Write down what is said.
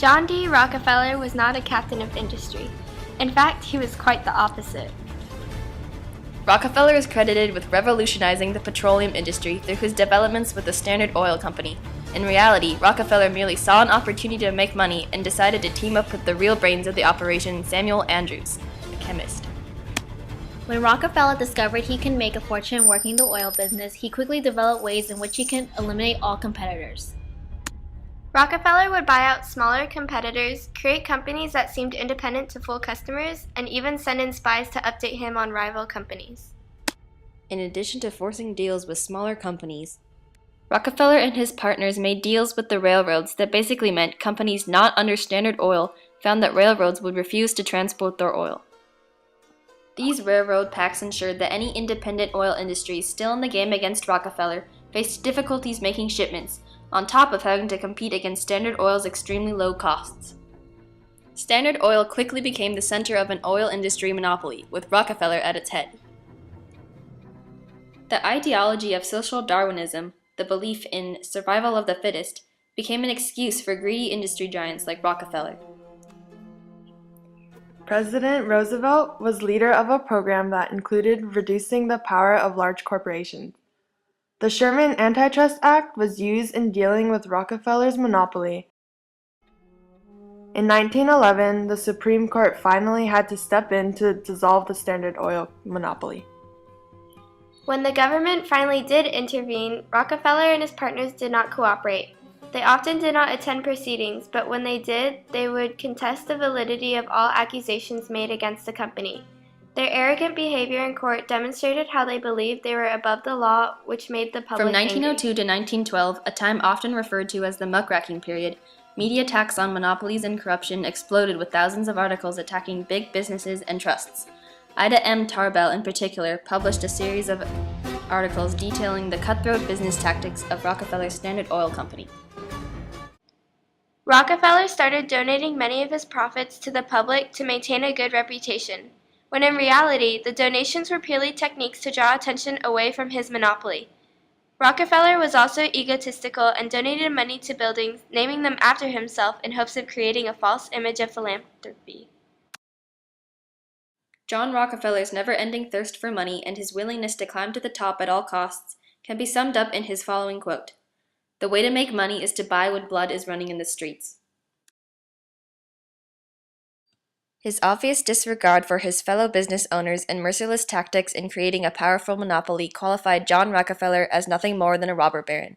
John D. Rockefeller was not a captain of industry. In fact, he was quite the opposite. Rockefeller is credited with revolutionizing the petroleum industry through his developments with the Standard Oil Company. In reality, Rockefeller merely saw an opportunity to make money and decided to team up with the real brains of the operation, Samuel Andrews, a chemist. When Rockefeller discovered he can make a fortune working the oil business, he quickly developed ways in which he can eliminate all competitors. Rockefeller would buy out smaller competitors, create companies that seemed independent to full customers, and even send in spies to update him on rival companies. In addition to forcing deals with smaller companies, Rockefeller and his partners made deals with the railroads that basically meant companies not under Standard Oil found that railroads would refuse to transport their oil. These railroad pacts ensured that any independent oil industries still in the game against Rockefeller faced difficulties making shipments, on top of having to compete against Standard Oil's extremely low costs. Standard Oil quickly became the center of an oil industry monopoly, with Rockefeller at its head. The ideology of social Darwinism, the belief in survival of the fittest, became an excuse for greedy industry giants like Rockefeller. President Roosevelt was leader of a program that included reducing the power of large corporations. The Sherman Antitrust Act was used in dealing with Rockefeller's monopoly. In 1911, the Supreme Court finally had to step in to dissolve the Standard Oil monopoly. When the government finally did intervene, Rockefeller and his partners did not cooperate. They often did not attend proceedings, but when they did, they would contest the validity of all accusations made against the company. Their arrogant behavior in court demonstrated how they believed they were above the law, which made the public From 1902 angry. to 1912, a time often referred to as the muckraking period, media attacks on monopolies and corruption exploded with thousands of articles attacking big businesses and trusts. Ida M. Tarbell, in particular, published a series of articles detailing the cutthroat business tactics of Rockefeller's Standard Oil Company. Rockefeller started donating many of his profits to the public to maintain a good reputation, when in reality, the donations were purely techniques to draw attention away from his monopoly. Rockefeller was also egotistical and donated money to buildings, naming them after himself in hopes of creating a false image of philanthropy. John Rockefeller's never-ending thirst for money and his willingness to climb to the top at all costs can be summed up in his following quote: "The way to make money is to buy when blood is running in the streets." His obvious disregard for his fellow business owners and merciless tactics in creating a powerful monopoly qualified John Rockefeller as nothing more than a robber baron.